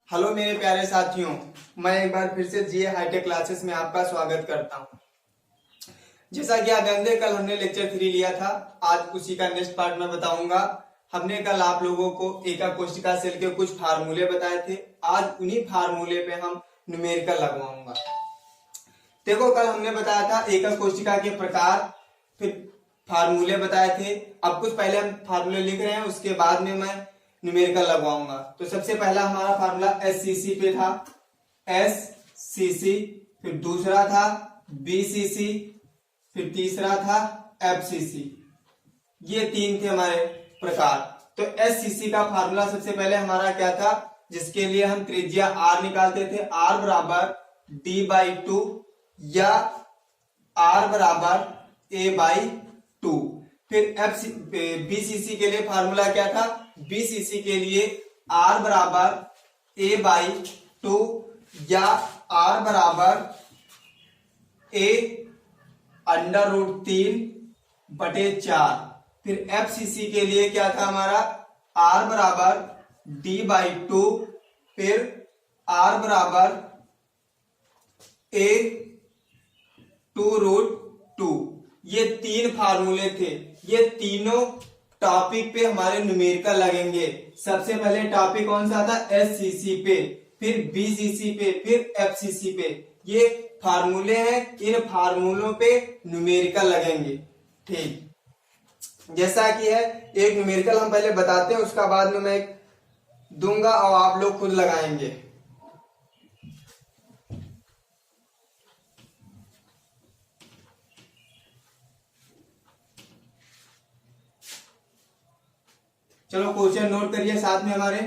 Hello मेरे प्यारे साथियों, मैं एक बार फिर से जीए हाईटेक क्लासेस में आपका स्वागत करता हूं। जैसा कि आप जानते हैं, कल हमने लेक्चर 3 लिया था। आज उसी का नेक्स्ट पार्ट मैं बताऊंगा। हमने कल आप लोगों को एका कोशिका सेल के कुछ फार्मूले बताए थे। आज उन्हीं फार्मूले पे हम न्यूमेरिकल लगवाऊंगा। देखो, कल हमने बताया था एका कोशिका के प्रकार, फिर फार्मूले बताए थे। अब कुछ पहले हम फार्मूले लिख रहे हैं, उसके बाद में मैं न्यूमेरिकल लगवाऊंगा। तो सबसे पहला हमारा फार्मूला एससीसी पे था, एससीसी, फिर दूसरा था बीसीसी, फिर तीसरा था एफसीसी। ये तीन थे हमारे प्रकार। तो एससीसी का फार्मूला सबसे पहले हमारा क्या था, जिसके लिए हम त्रिज्या आर निकालते थे, आर बराबर d/2 या आर बराबर a/2। फिर बीसीसी के लिए फार्मूला क्या था, बीसीसी के लिए आर बराबर a/2 या आर बराबर a√3/4। फिर एफसीसी के लिए क्या था हमारा, आर बराबर d/2, फिर आर बराबर a2√2। ये तीन फार्मूले थे। ये तीनों टॉपिक पे हमारे न्यूमेरिकल लगेंगे। सबसे पहले टॉपिक कौन सा था, एससीसी पे, फिर बीसीसी पे, फिर एफसीसी पे। ये फार्मूले हैं, इन फार्मूलों पे न्यूमेरिकल लगेंगे। ठीक, जैसा कि है, एक न्यूमेरिकल हम पहले बताते हैं, उसका बाद में मैं दूंगा और आप लोग खुद लगाएंगे। चलो क्वेश्चन नोट करिए साथ में हमारे।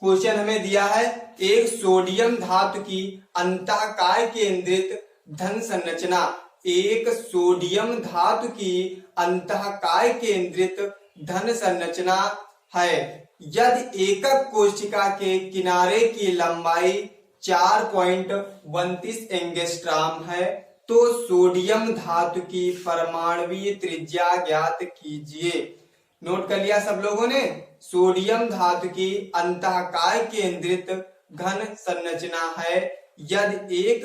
क्वेश्चन हमें दिया है, एक सोडियम धातु की अंतःकाय केंद्रित धन संरचना। एक सोडियम धातु की अंतःकाय केंद्रित धन संरचना है। यदि एकक कोशिका के किनारे की लंबाई 4.32 एंगस्ट्रॉम है, तो सोडियम धातु की परमाणुवीय त्रिज्या ज्ञात कीजिए। नोट कर लिया सब लोगों ने। सोडियम धातु की अंतःकाय केंद्रित घन संरचना है। यदि एक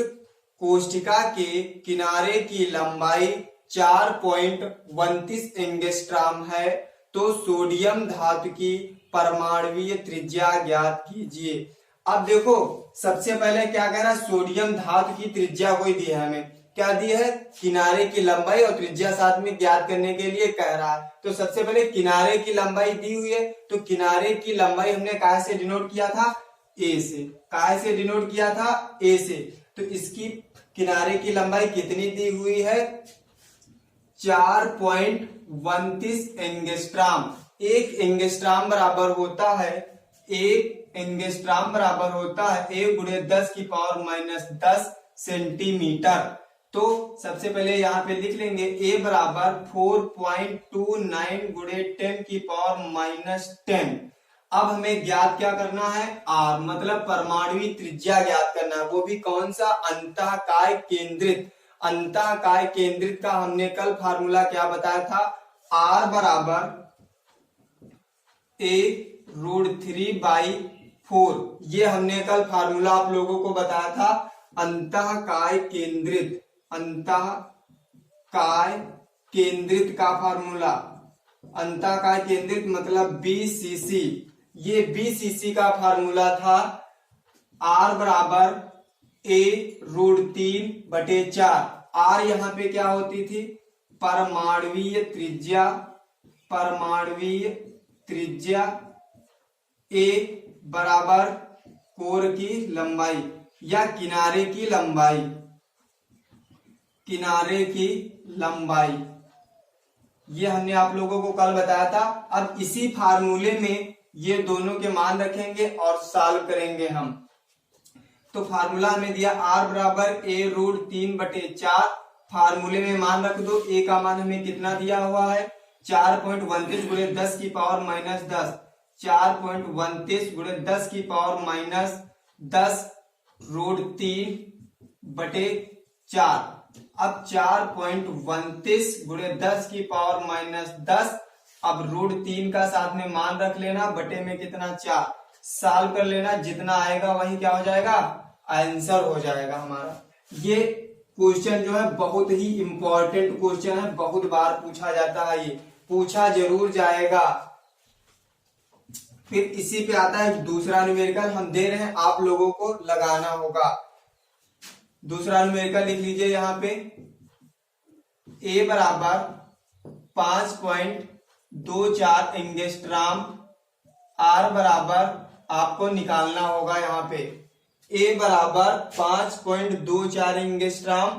कोशिका के किनारे की लंबाई 4.32 एंगस्ट्रॉम है, तो सोडियम धातु की परमाणुवीय त्रिज्या ज्ञात कीजिए। अब देखो, सबसे पहले क्या कह रहा है, सोडियम धातु की त्रिज्या कोई दी है हमें, क्या दी है, किनारे की लंबाई और त्रिज्या साथ में ज्ञात करने के लिए कह रहा है। तो सबसे पहले किनारे की लंबाई दी हुई है, तो किनारे की लंबाई हमने काहे से डिनोट किया था, ए से। काहे से डिनोट किया था, ए से। तो इसकी किनारे की लंबाई कितनी दी हुई है, 4.32 एंगस्ट्रॉम। एक एंगस्ट्रॉम बराबर होता है, एक एंगस्ट्रॉम बराबर होता है 1 × 10⁻⁻10 सेंटीमीटर। तो सबसे पहले यहाँ पे लिख लेंगे a बराबर 4.29 × 10⁻⁻10। अब हमें ज्ञात क्या करना है, r मतलब परमाणुवीय त्रिज्या ज्ञात करना है, वो भी कौन सा, अंतःकाय केंद्रित। अंतःकाय केंद्रित का हमने कल फार्मूला क्या बताया था, r बराबर a√3/4। ये हमने कल फार्मूला आप लोगों को बताया था, अंतःकाय केंद्रित। अंतःकाय केंद्रित का फार्मूला, अंतःकाय केंद्रित मतलब बीसीसी। ये बीसीसी का फार्मूला था, आर बराबर a√3/4। आर यहाँ पे क्या होती थी, परमाणुवीय त्रिज्या। परमाणुवीय त्रिज्या, ए बराबर कोर की लंबाई या किनारे की लंबाई। किनारे की लंबाई, ये हमने आप लोगों को कल बताया था। अब इसी फार्मूले में ये दोनों के मान रखेंगे और सॉल्व करेंगे हम। तो फार्मूला हमें दिया r बराबर a√3/4। फार्मूले में मान रख दो, a का मान हमें कितना दिया हुआ है, 4.32 × 10⁻⁻10। 4.32 × 10⁻⁻10 √3/4। अब 4.32 × 10⁻⁻10 अब √3 का साथ में मान रख लेना, बटे में कितना 4, सॉल्व कर लेना, जितना आएगा वही क्या हो जाएगा, आंसर हो जाएगा हमारा। ये क्वेश्चन जो है बहुत ही इंपॉर्टेंट क्वेश्चन है, बहुत बार पूछा जाता है, ये पूछा जरूर जाएगा। फिर इसी पे आता है दूसरा न्यूमेरिकल, हम दे रहे हैं, आप लोगों को लगाना होगा। दूसरा न्यूमेरिकल लिख लीजिए यहाँ पे, a बराबर 5.24 एंगस्ट्रॉम, r बराबर आपको निकालना होगा यहाँ पे, a बराबर 5.24 एंगस्ट्रॉम,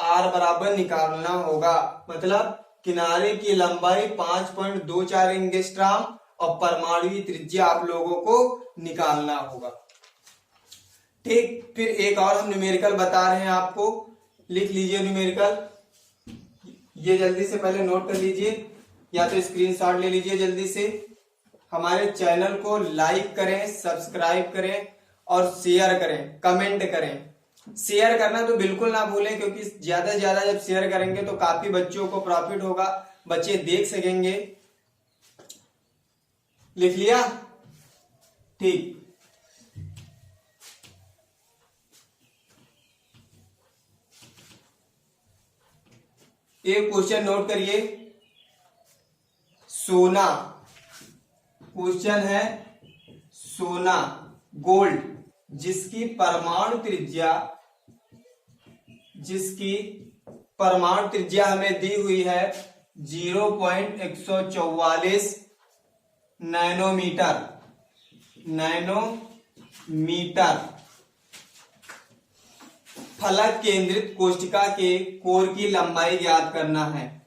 r बराबर निकालना होगा, मतलब किनारे की लंबाई 5.24 एंगस्ट्रॉम और परमाणु त्रिज्या आप लोगों को निकालना होगा। ठीक, फिर एक और हम न्यूमेरिकल बता रहे हैं आपको, लिख लीजिए न्यूमेरिकल, ये जल्दी से पहले नोट कर लीजिए या तो स्क्रीनशॉट ले लीजिए जल्दी से। हमारे चैनल को लाइक करें, सब्सक्राइब करें और शेयर करें, कमेंट करें। शेयर करना तो बिल्कुल ना भूलें, क्योंकि ज्यादा से ज्यादा जब शेयर करेंगे तो काफी बच्चों को प्रॉफिट होगा, बच्चे देख सकेंगे। लिख लिया? ठीक, एक क्वेश्चन नोट करिए, सोना, क्वेश्चन है सोना, गोल्ड, जिसकी परमाणु त्रिज्या हमें दी हुई है 0.144 नैनोमीटर, फलक केंद्रित कोष्ठिका के कोर की लंबाई ज्ञात करना है।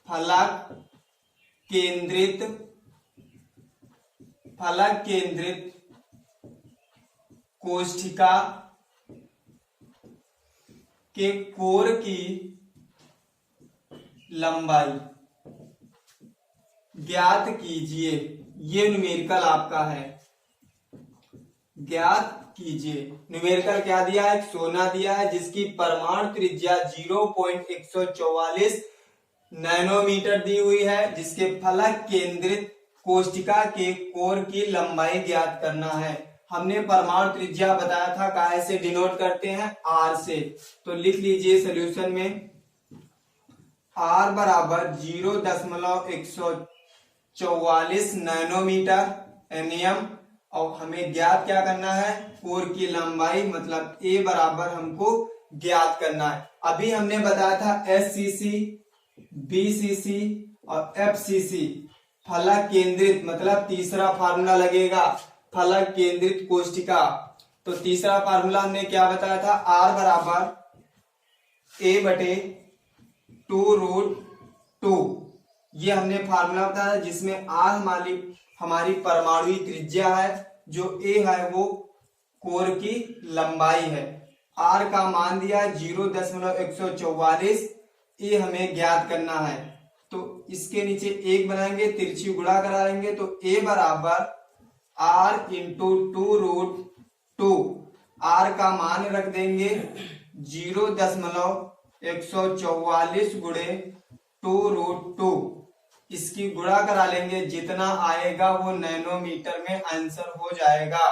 फलक केंद्रित कोष्ठिका के कोर की लंबाई ज्ञात कीजिए। ये न्यूमेरिकल आपका है, ज्ञात कीजिए। न्यूमेरिकल क्या दिया है, सोना दिया है जिसकी परमाणु त्रिज्या 0.144 नैनोमीटर दी हुई है, जिसके फलक केंद्रित कोष्ठिका के कोर की लंबाई ज्ञात करना है। हमने परमाणु त्रिज्या बताया था, काय से डिनोट करते हैं, आर से, तो लिख लीजिए सॉल्यूशन में, आर बराबर 0.144 नैनोमीटर एनएम, और हमें ज्ञात क्या करना है, कोर की लंबाई, मतलब ए बराबर हमको ज्ञात करना है। अभी हमने बताया था एससीसी, बीसीसी और एफसीसी, फलक केंद्रित, मतलब तीसरा फार्मूला लगेगा, फलक केंद्रित कोष्ठिका। तो तीसरा फार्मूला हमने क्या बताया था, आर बराबर ए बटे 2√2, ये हमने फार्मूला बताया, जिसमें आर हमारी परमाणु त्रिज्या है, जो ए है वो कोर की लंबाई है, आर का मान दिया है 0.144, ए हमें ज्ञात करना है। तो इसके नीचे एक बनाएंगे, तिरछी गुणा करा लेंगे, तो ए बराबर आर इंटू 2√2, आर का मान रख देंगे 0.144 गुणे 2√2, इसकी गुणा करा लेंगे, जितना आएगा वो नैनोमीटर में आंसर हो जाएगा।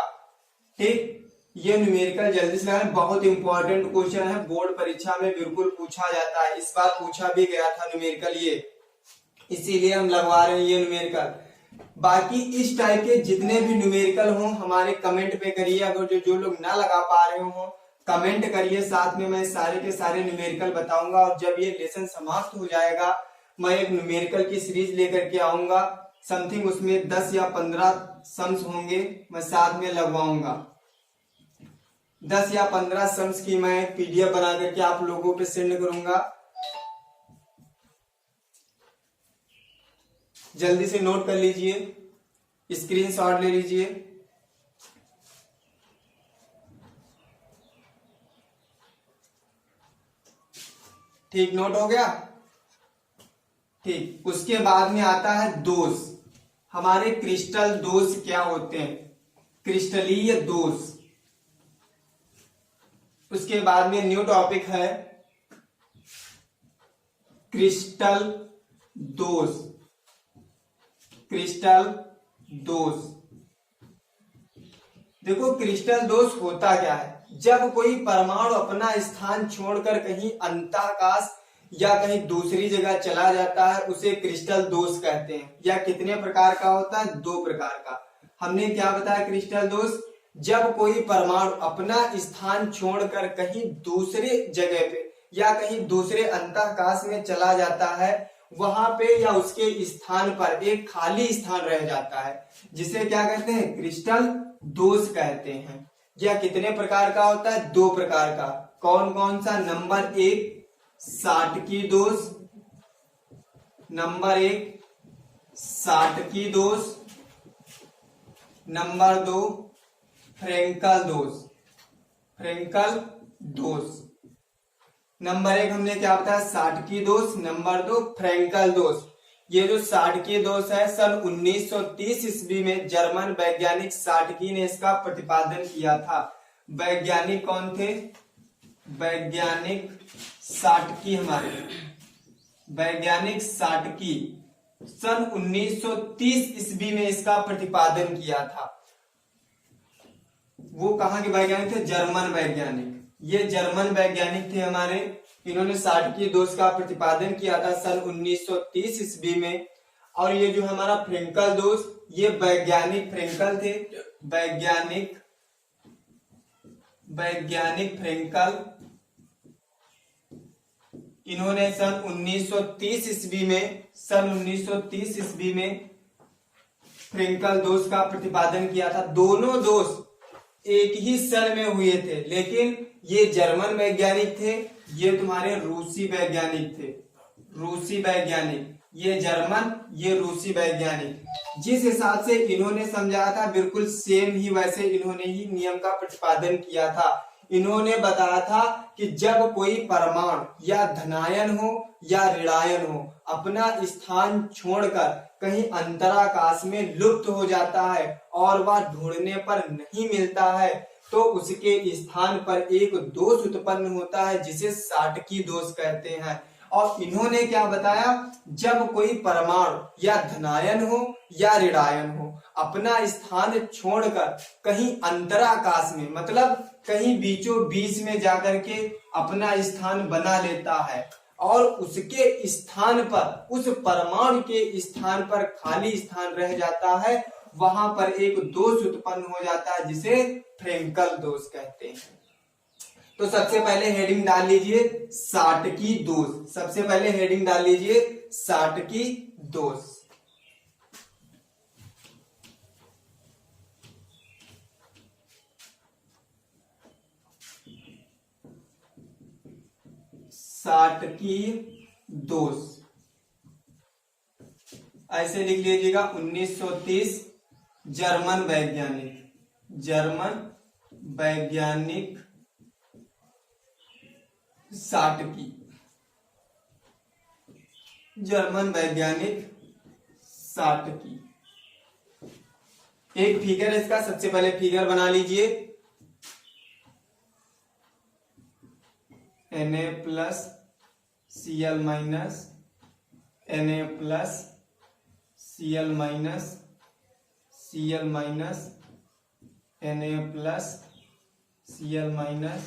ठीक, ये न्यूमेरिकल जल्दी से लगाना, बहुत इंपॉर्टेंट क्वेश्चन है, बोर्ड परीक्षा में बिल्कुल पूछा जाता है, इस बार पूछा भी गया था न्यूमेरिकल ये, इसीलिए हम लगवा रहे हैं ये न्यूमेरिकल। बाकी इस टाइप के जितने भी न्यूमेरिकल हो हमारे कमेंट पे करिए, अगर जो लोग ना लगा पा रहे हो कमेंट करिए, साथ में मैं सारे के सारे न्यूमेरिकल बताऊंगा, और जब ये लेसन समाप्त हो जाएगा मैं एक न्यूमेरिकल की सीरीज लेकर के आऊंगा, समथिंग उसमें 10 या 15 सम्स होंगे, मैं साथ में लगवाऊंगा। 10 या 15 सम्स की मैं पीडीएफ बना करके आप लोगों पे सेंड करूंगा, जल्दी से नोट कर लीजिए, स्क्रीनशॉट ले लीजिए। ठीक, नोट हो गया? ठीक, उसके बाद में आता है दोष। हमारे क्रिस्टल दोष क्या होते हैं, क्रिस्टलीय दोष। उसके बाद में न्यू टॉपिक है क्रिस्टल दोष। क्रिस्टल दोष। देखो क्रिस्टल दोष होता क्या है, जब कोई परमाणु अपना स्थान छोड़कर कहीं अंतःकाश या कहीं दूसरी जगह चला जाता है उसे क्रिस्टल दोष कहते हैं। या कितने प्रकार का होता है, 2 प्रकार का। हमने क्या बताया क्रिस्टल दोष, जब कोई परमाणु अपना स्थान छोड़कर कहीं दूसरे जगह पे या कहीं दूसरे अंतःकाश में चला जाता है, वहां पे या उसके स्थान पर एक खाली स्थान रह जाता है, जिसे क्या कहते हैं, क्रिस्टल दोष कहते हैं। यह कितने प्रकार का होता है, 2 प्रकार का। कौन कौन सा, नंबर 1 साटकी दोष, नंबर 1 साटकी दोष, नंबर 2 फ्रेंकल दोष, फ्रेंकल दोष। नंबर 1 हमने क्या बताया, साटकी दोष, नंबर 2 फ्रेंकल दोष। ये जो साटकी दोष है, सन 1930 ईस्वी में जर्मन वैज्ञानिक साटकी ने इसका प्रतिपादन किया था। वैज्ञानिक कौन थे, वैज्ञानिक साटकी, हमारे वैज्ञानिक साटकी सन 1930 ईस्वी में इसका प्रतिपादन किया था। वो कहाँ के वैज्ञानिक थे, जर्मन वैज्ञानिक। ये जर्मन वैज्ञानिक थे हमारे, इन्होंने साटकी दोष का प्रतिपादन किया था सन 1930 ईस्वी में। और ये जो हमारा फ्रेंकल दोष, ये वैज्ञानिक फ्रेंकल थे, वैज्ञानिक फ्रेंकल, इन्होंने सन 1930 ईस्वी में फ्रेंकल दोष का प्रतिपादन किया था। दोनों दोष एक ही सन में हुए थे, लेकिन ये जर्मन वैज्ञानिक थे, ये तुम्हारे रूसी वैज्ञानिक थे, रूसी वैज्ञानिक, ये जर्मन, ये रूसी वैज्ञानिक। जिस हिसाब से इन्होंने समझाया था बिल्कुल सेम ही वैसे इन्होंने ही नियम का प्रतिपादन किया था। इन्होंने बताया था कि जब कोई परमाणु या धनायन हो या ऋणायन हो अपना स्थान छोड़कर कहीं अंतराकाश में लुप्त हो जाता है और वह ढूंढने पर नहीं मिलता है, तो उसके स्थान पर एक दोष उत्पन्न होता है जिसे साटकी दोष कहते हैं। और इन्होंने क्या बताया, जब कोई परमाणु या धनायन हो या ऋणायन हो अपना स्थान छोड़कर कहीं अंतराकाश में, मतलब कहीं बीचों बीच में जाकर के अपना स्थान बना लेता है और उसके स्थान पर, उस परमाणु के स्थान पर खाली स्थान रह जाता है, वहां पर एक दोष उत्पन्न हो जाता है जिसे फ्रेंकल दोष कहते हैं। तो सबसे पहले हेडिंग डाल लीजिए साटकी दोष, सबसे पहले हेडिंग डाल लीजिए साटकी दोष। साटकी दोष ऐसे लिख लीजिएगा, 1930 जर्मन वैज्ञानिक साटकी, जर्मन वैज्ञानिक साटकी। एक फिगर इसका, सबसे पहले फिगर बना लीजिए, Na plus Cl minus, Na plus Cl minus, Cl minus, Na plus Cl minus,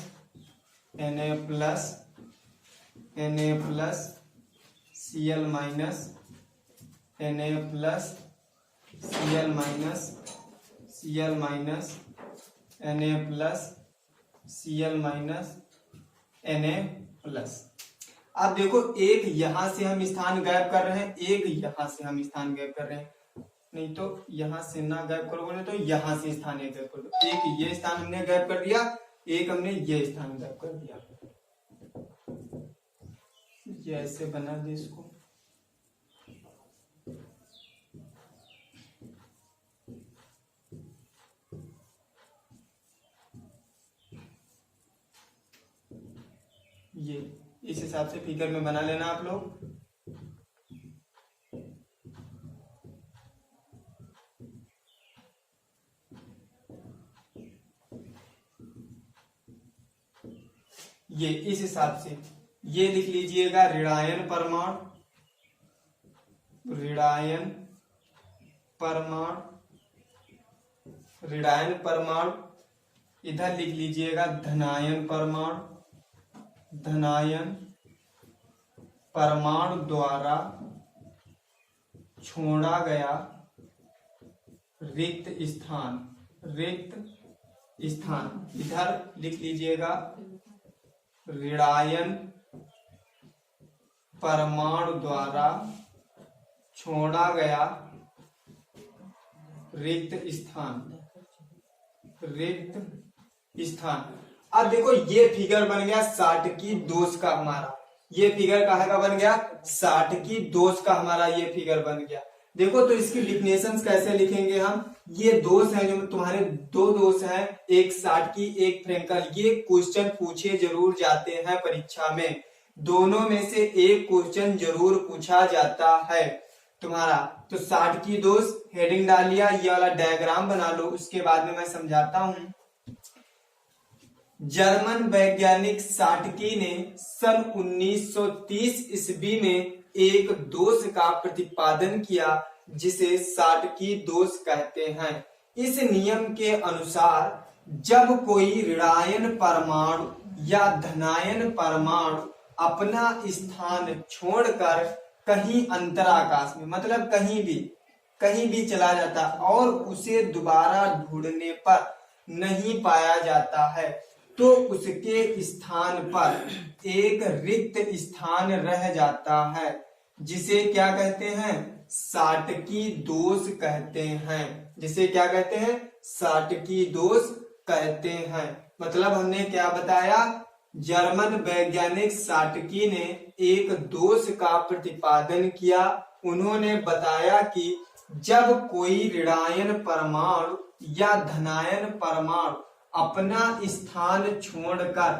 Na plus, Na plus Cl minus, Na plus Cl minus, Cl minus, Na plus Cl minus, Na plus. अब देखो एक यहां से हम स्थान गायब कर रहे हैं, एक यहां से हम स्थान गायब कर रहे हैं, नहीं तो यहां से ना गायब करोगे तो यहां से स्थान गायब कर दो। एक ये स्थान हमने गायब कर दिया, एक हमने ये स्थान गायब कर दिया। ये ऐसे बना दे इसको, ये इस हिसाब से फिगर में बना लेना आप लोग। ये इस हिसाब से ये लिख लीजिएगा ऋणायन परमाणु, ऋणायन परमाणु, ऋणायन परमाणु, इधर लिख लीजिएगा धनायन परमाणु, धनायन परमाणु द्वारा छोड़ा गया रिक्त स्थान, रिक्त स्थान, इधर लिख लीजिएगा ऋणायन परमाणु द्वारा छोड़ा गया रिक्त स्थान, रिक्त स्थान। अब देखो ये फिगर बन गया 60 की दोष का हमारा, ये फिगर काहे का बन गया, 60 की दोष का हमारा ये फिगर बन गया। देखो तो इसकी डिफिनेशंस कैसे लिखेंगे हम, ये दोष है जो तुम्हारे दो दोष हैं, एक 60 की एक फ्रेंकल, ये क्वेश्चन पूछे जरूर जाते हैं परीक्षा में, दोनों में से एक क्वेश्चन जरूर पूछा जाता है तुम्हारा। तो 60 की दोष हेडिंग डाल लिया, ये वाला डायग्राम बना लो, उसके बाद में मैं समझाता हूं। जर्मन वैज्ञानिक साटकी ने सन 1930 ईस्वी में एक दोष का प्रतिपादन किया जिसे साटकी दोष कहते हैं। इस नियम के अनुसार जब कोई ऋणायन परमाणु या धनायन परमाणु अपना स्थान छोड़कर कहीं अंतराकाश में, मतलब कहीं भी चला जाता और उसे दोबारा ढूंढने पर नहीं पाया जाता है, तो उसके स्थान पर एक रिक्त स्थान रह जाता है, जिसे क्या कहते हैं, साटकी दोष कहते हैं, जिसे क्या कहते हैं, साटकी दोष कहते हैं। मतलब हमने क्या बताया, जर्मन वैज्ञानिक साटकी ने एक दोष का प्रतिपादन किया। उन्होंने बताया कि जब कोई ऋणायन परमाणु या धनायन परमाणु अपना स्थान छोड़कर,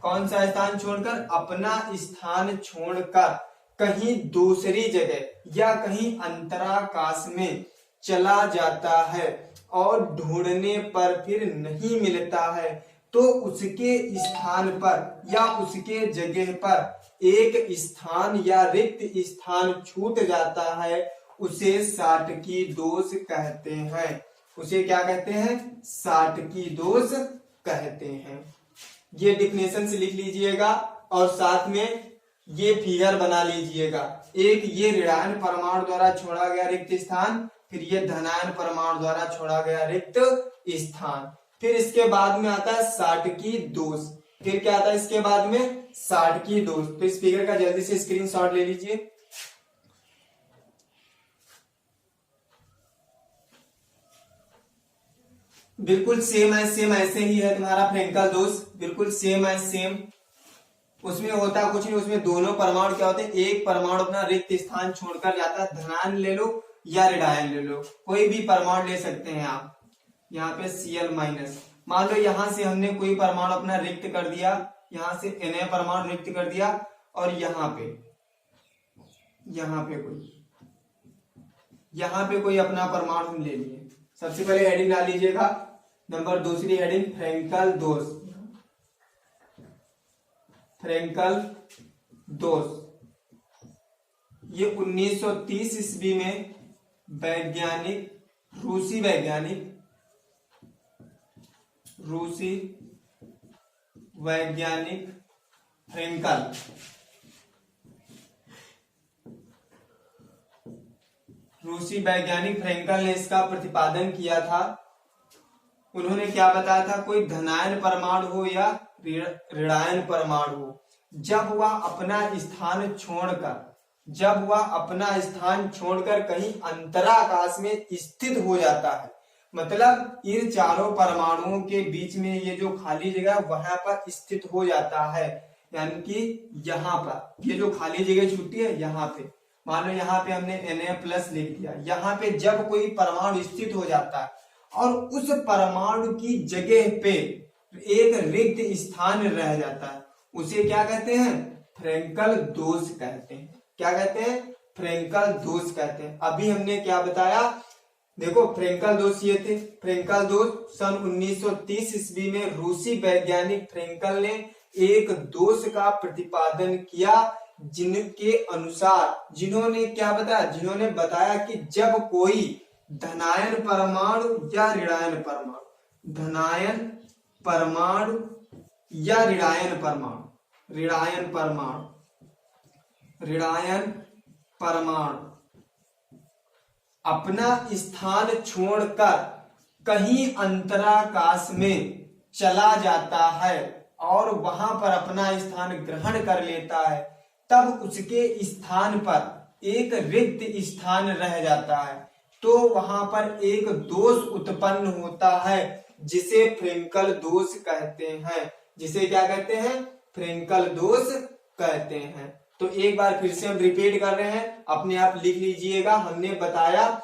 कौन सा स्थान छोड़कर, अपना स्थान छोड़कर कहीं दूसरी जगह या कहीं अंतराकाश में चला जाता है और ढूंढने पर फिर नहीं मिलता है, तो उसके स्थान पर या उसके जगह पर एक स्थान या रिक्त स्थान छूट जाता है, उसे साटकी दोष कहते हैं। उसे क्या कहते हैं, साटकी दोष कहते हैं। ये डिफिनेशन से लिख लीजिएगा और साथ में ये फिगर बना लीजिएगा। एक ये ऋणायन परमाणु द्वारा छोड़ा गया रिक्त स्थान, फिर ये धनायन परमाणु द्वारा छोड़ा गया रिक्त स्थान, फिर इसके बाद में आता है साटकी दोष, फिर क्या आता है इसके बाद में, साटकी दोष। तो इस फिगर का जल्दी से स्क्रीनशॉट ले लीजिए। बिल्कुल सेम ऐसे ही है तुम्हारा फ्रेंकल दोष, बिल्कुल सेम। उसमें होता कुछ नहीं, उसमें दोनों परमाणु क्या होते हैं, एक परमाणु अपना रिक्त स्थान छोड़कर जाता है, धनायन ले लो या ऋणायन ले लो, कोई भी परमाणु ले सकते हैं आप। यहाँ पे Cl माइनस, मान लो यहाँ से हमने कोई परमाणु अपना रिक्त कर दिया, यहाँ से Na परमाणु रिक्त कर दिया, और यहाँ पे कोई अपना परमाणु हम ले लिए। सबसे पहले हेडिंग डाल लीजिएगा, नंबर दूसरी हेडिंग फ्रेंकल दोष, फ्रेंकल दोष। ये 1930 ईस्वी में रूसी वैज्ञानिक फ्रेंकल ने इसका प्रतिपादन किया था। उन्होंने क्या बताया था, कोई धनायन परमाणु हो या ऋणायन परमाणु हो, जब वह अपना स्थान छोड़कर कहीं अंतराकाश में स्थित हो जाता है, मतलब इन चारों परमाणुओं के बीच में ये जो खाली जगह वहां पर स्थित हो जाता है, यानी कि यहाँ पर ये जो खाली जगह छूटी है, यहाँ पे मान लो यहाँ पे हमने Na+ लिख दिया, यहाँ पे जब कोई परमाणु स्थित हो जाता है और उस परमाणु की जगह पे एक रिक्त स्थान रह जाता है, उसे क्या कहते हैं, फ्रेंकल दोष कहते हैं। क्या कहते हैं, फ्रेंकल दोष कहते हैं। अभी हमने क्या बताया, देखो फ्रेंकल दोष ये थे। फ्रेंकल दोष सन 1930 ईस्वी में रूसी वैज्ञानिक फ्रेंकल ने एक दोष का प्रतिपादन किया, जिनके अनुसार जिन्होंने क्या बताया, जिन्होंने बताया कि जब कोई धनायन परमाणु या ऋणायन परमाणु, धनायन परमाणु या ऋणायन परमाणु, ऋणायन परमाणु, ऋणायन परमाणु अपना स्थान छोड़कर कहीं अंतराकाश में चला जाता है और वहां पर अपना स्थान ग्रहण कर लेता है, तब उसके स्थान पर एक रिक्त स्थान रह जाता है, तो वहां पर एक दोष उत्पन्न होता है जिसे फ्रेंकल दोष कहते हैं। जिसे क्या कहते हैं? फ्रेंकल दोष कहते हैं। तो एक बार फिर से हम रिपीट कर रहे हैं, अपने आप लिख लीजिएगा। हमने बताया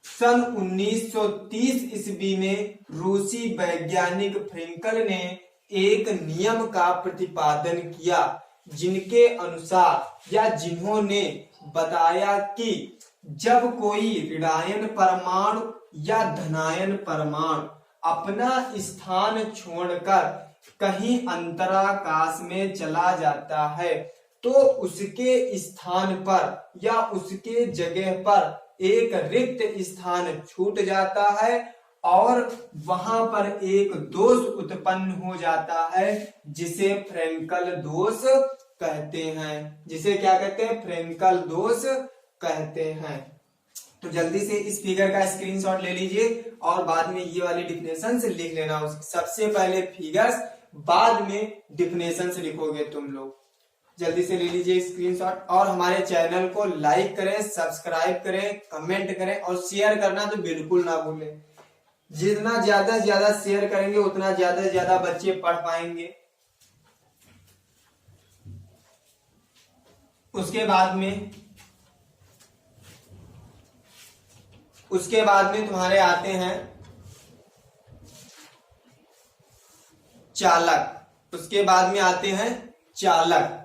सन 1930 ईस्वी में रूसी वैज्ञानिक फ्रेंकल ने एक नियम का प्रतिपादन किया, जिनके अनुसार या जिन्होंने बताया कि जब कोई ऋणायन परमाणु या धनायन परमाणु अपना स्थान छोड़कर कहीं अंतराकाश में चला जाता है, तो उसके स्थान पर या उसके जगह पर एक रिक्त स्थान छूट जाता है और वहां पर एक दोष उत्पन्न हो जाता है जिसे फ्रेंकल दोष कहते हैं। जिसे क्या कहते हैं? फ्रेंकल दोष कहते हैं। तो जल्दी से इस फिगर का स्क्रीनशॉट ले लीजिए और बाद में ये वाली डिफिनेशंस लिख लेना। सबसे पहले फिगर्स, बाद में डिफिनेशंस लिखोगे तुम लोग। जल्दी से ले लीजिए स्क्रीनशॉट और हमारे चैनल को लाइक करें, सब्सक्राइब करें, कमेंट करें और शेयर करना तो बिल्कुल ना भूलें। जितना ज्यादा से ज्यादा शेयर करेंगे उतना ज्यादा से ज्यादा बच्चे पढ़ पाएंगे। उसके बाद में तुम्हारे आते हैं चालक। उसके बाद में आते हैं चालक।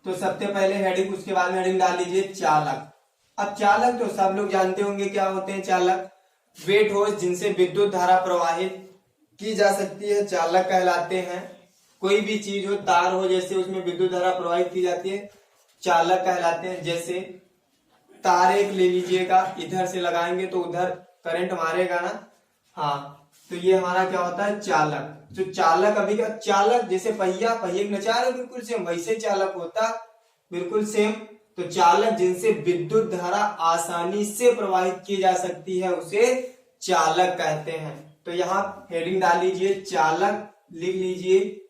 तो सबसे पहले हेडिंग, उसके बाद में हेडिंग डाल लीजिए चालक। अब चालक तो सब लोग जानते होंगे क्या होते हैं चालक। वेट होस जिनसे विद्युत धारा प्रवाहित की जा सकती है, चालक कहलाते हैं। कोई भी चीज हो, तार हो, जैसे उसमें विद्युत धारा प्रवाहित की जाती है, चालक कहलाते हैं। जैसे तार एक ले लीजिएगा, इधर से लगाएंगे तो उधर करंट मारेगा ना, हाँ, तो ये हमारा क्या होता है? चालक। तो चालक, अभी का चालक जैसे पहिया की नचार है, बिल्कुल सेम वैसे चालक होता, बिल्कुल सेम। तो चालक जिनसे विद्युत धारा आसानी से प्रवाहित की जा सकती है उसे चालक कहते हैं। तो यहाँ हेडिंग डाल लीजिए चालक, लिख लीजिए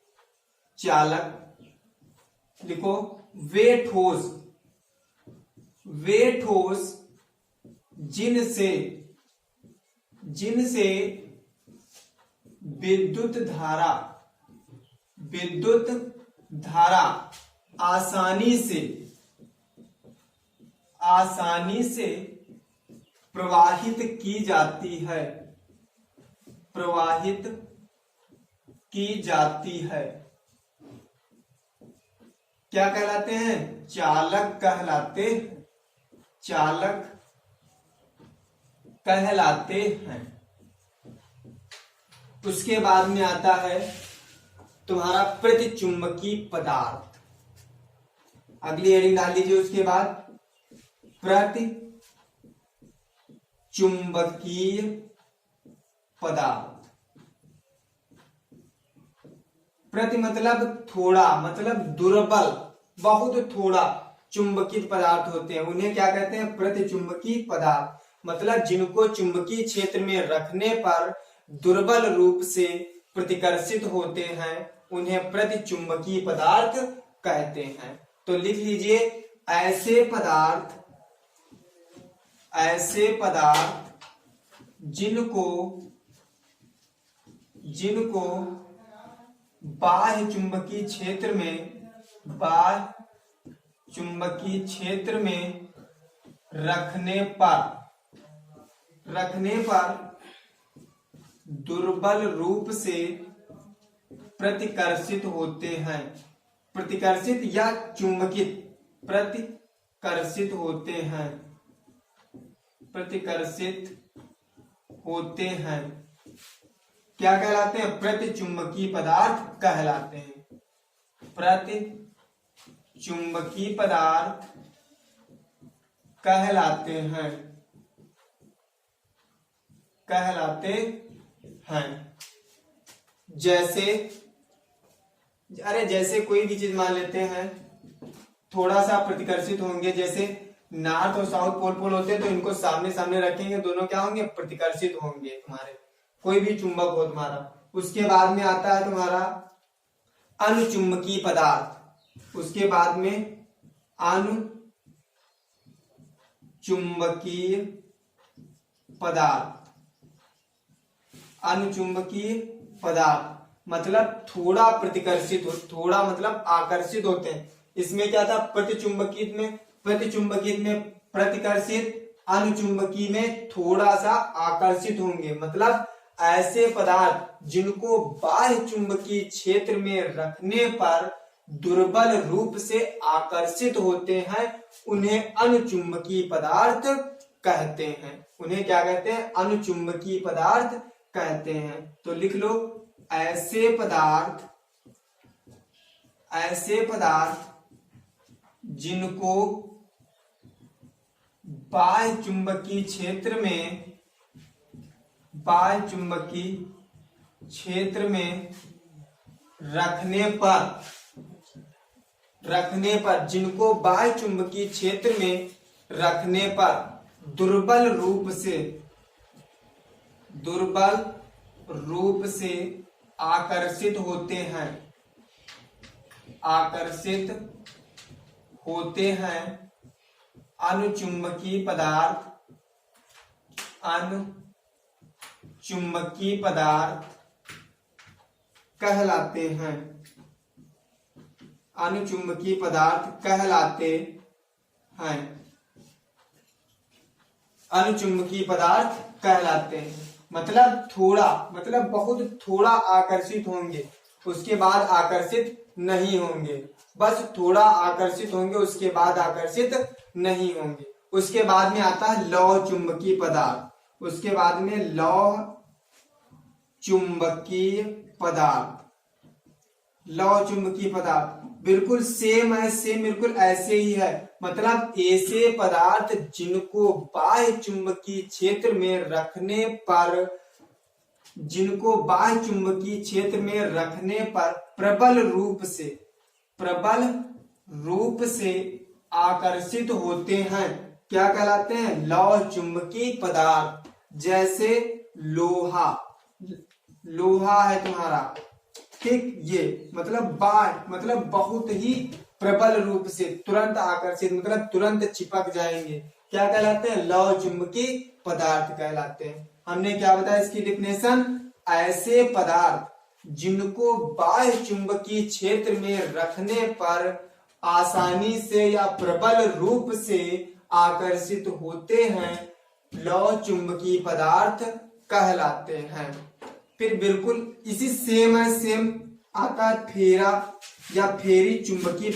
चालक, लिखो वे ठोस, वे ठोस जिनसे विद्युत धारा आसानी से प्रवाहित की जाती है, प्रवाहित की जाती है, क्या कहलाते हैं? चालक कहलाते, चालक कहलाते हैं। उसके बाद में आता है तुम्हारा प्रतिचुंबकीय पदार्थ। अगली हेडिंग डाल लीजिए उसके बाद प्रतिचुंबकीय पदार्थ। प्रति मतलब थोड़ा, मतलब दुर्बल, बहुत थोड़ा चुंबकीय पदार्थ होते हैं, उन्हें क्या कहते हैं? प्रतिचुंबकीय पदार्थ। मतलब जिनको चुंबकीय क्षेत्र में रखने पर दुर्बल रूप से प्रतिकर्षित होते हैं, उन्हें प्रतिचुंबकीय पदार्थ कहते हैं। तो लिख लीजिए ऐसे पदार्थ जिनको बाह्य चुंबकीय क्षेत्र में रखने पर दुर्बल रूप से प्रतिकर्षित होते हैं, प्रतिकर्षित या चुंबकित, प्रतिकर्षित होते हैं, प्रतिकर्षित होते हैं, क्या कहलाते हैं? प्रतिचुंबकीय पदार्थ कहलाते हैं। प्रतिचुंबकीय पदार्थ कहलाते हैं। कहलाते हैं। जैसे कोई भी चीज मान लेते हैं, थोड़ा सा प्रतिकर्षित होंगे। जैसे नॉर्थ और साउथ पोल पोल होते हैं तो इनको सामने सामने रखेंगे, दोनों क्या होंगे, प्रतिकर्षित होंगे तुम्हारे, कोई भी चुंबक हो तुम्हारा। उसके बाद में आता है तुम्हारा अनुचुंबकीय पदार्थ। उसके बाद में अनुचुंबकीय पदार्थ। अनुचुंबकीय पदार्थ मतलब थोड़ा प्रतिकर्षित हो, थोड़ा मतलब आकर्षित होते हैं। इसमें क्या था, प्रतिचुंबकीय में प्रतिकर्षित, अनुचुंबकीय में थोड़ा सा आकर्षित होंगे। मतलब ऐसे पदार्थ जिनको बाह्य चुंबकीय क्षेत्र में रखने पर दुर्बल रूप से आकर्षित होते हैं, उन्हें अनुचुंबकीय पदार्थ कहते हैं। उन्हें क्या कहते हैं, अनुचुंबकीय पदार्थ कहते हैं। तो लिख लो, ऐसे पदार्थ जिनको बाह्य चुंबकीय क्षेत्र में रखने पर जिनको बाह्य चुंबकीय क्षेत्र में रखने पर दुर्बल रूप से आकर्षित होते हैं, अनुचुंबकीय पदार्थ कहलाते हैं। अनुचुंबकीय पदार्थ कहलाते हैं। अनुचुंबकीय पदार्थ कहलाते हैं मतलब मतलब बहुत थोड़ा आकर्षित होंगे, उसके बाद आकर्षित नहीं होंगे। बस थोड़ा आकर्षित होंगे, उसके बाद आकर्षित नहीं होंगे। उसके बाद में आता है लौह चुंबकीय पदार्थ। उसके बाद में लौह चुंबकीय पदार्थ बिल्कुल सेम बिल्कुल ऐसे ही है। मतलब ऐसे पदार्थ जिनको बाह्य चुंबकीय क्षेत्र में रखने पर प्रबल रूप से आकर्षित होते हैं, क्या कहलाते हैं, लौह चुंबकीय पदार्थ। जैसे लोहा है तुम्हारा, ठीक, ये मतलब मतलब बहुत ही प्रबल रूप से तुरंत आकर्षित, मतलब तुरंत चिपक जाएंगे, क्या कहलाते हैं, लौह चुंबकीय पदार्थ कहलाते हैं। हमने क्या बताया इसकी डेफिनेशन, ऐसे पदार्थ जिनको बाह्य चुंबकीय क्षेत्र में रखने पर आसानी से या प्रबल रूप से आकर्षित होते हैं, लौह चुंबकीय पदार्थ कहलाते हैं। फिर बिल्कुल इसी सेम आता है फेरा या फेरी चुंबकीय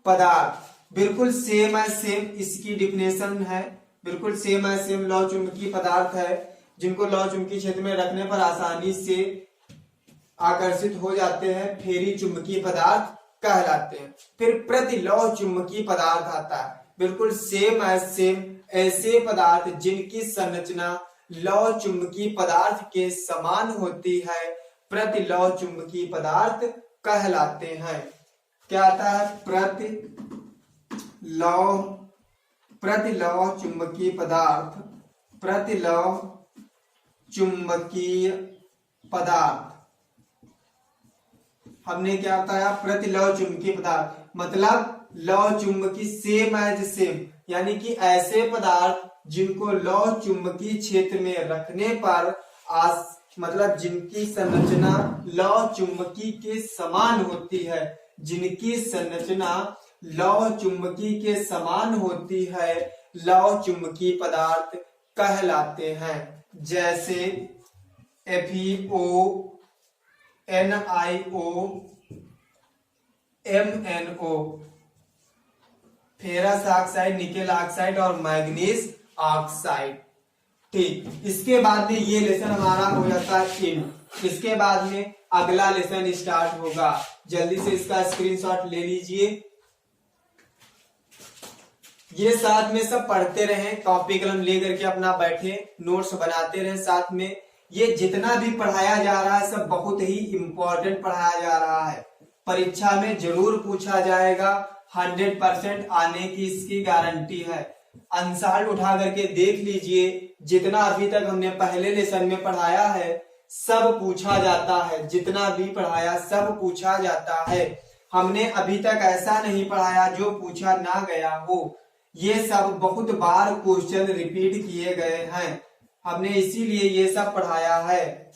पदार्थ बिल्कुल सेम इसकी डिफिनेशन है। बिल्कुल सेम लौह चुंबकीय पदार्थ है जिनको लौह चुंबकीय क्षेत्र में रखने पर आसानी से आकर्षित हो जाते हैं, फेरी चुंबकीय पदार्थ कहलाते हैं। फिर प्रतिलौह चुंबकीय पदार्थ आता है, बिल्कुल सेम ऐसे पदार्थ जिनकी संरचना लौह चुंबकीय पदार्थ के समान होती है, प्रतिलौह चुंबकीय पदार्थ कहलाते हैं। क्या आता है, प्रतिलौह चुंबकीय पदार्थ। हमने क्या बताया, प्रतिलौह चुंबकीय पदार्थ मतलब लौह चुंबकीय सेम यानी कि ऐसे पदार्थ जिनको लौह चुंबकीय क्षेत्र में रखने पर मतलब जिनकी संरचना लौह चुंबकीय के समान होती है, जिनकी संरचना लौह चुंबकीय के समान होती है, लौह चुंबकीय पदार्थ कहलाते हैं। जैसे FeO, NiO, MnO, ferrous oxide, nickel oxide और मैग्नीज ऑक्साइड। ठीक, इसके बाद में ये लेसन हमारा हो जाता है एंड। इसके बाद में अगला लेसन स्टार्ट होगा, जल्दी से इसका स्क्रीनशॉट ले लीजिए। ये साथ में सब पढ़ते रहें, कॉपी कलम लेकर के अपना बैठे नोट्स बनाते रहें साथ में। ये जितना भी पढ़ाया जा रहा है सब बहुत ही इम्पोर्टेंट पढ़ाया जा रहा है, परीक्षा में जरूर पूछा जाएगा, 100% आने की इसकी गारंटी है। आंसर उठा करके देख लीजिए, जितना अभी तक हमने पहले लेसन में पढ़ाया है सब पूछा जाता है, जितना भी पढ़ाया सब पूछा जाता है। हमने अभी तक ऐसा नहीं पढ़ाया जो पूछा ना गया हो। ये सब बहुत बार क्वेश्चन रिपीट किए गए हैं, हमने इसीलिए ये सब पढ़ाया है।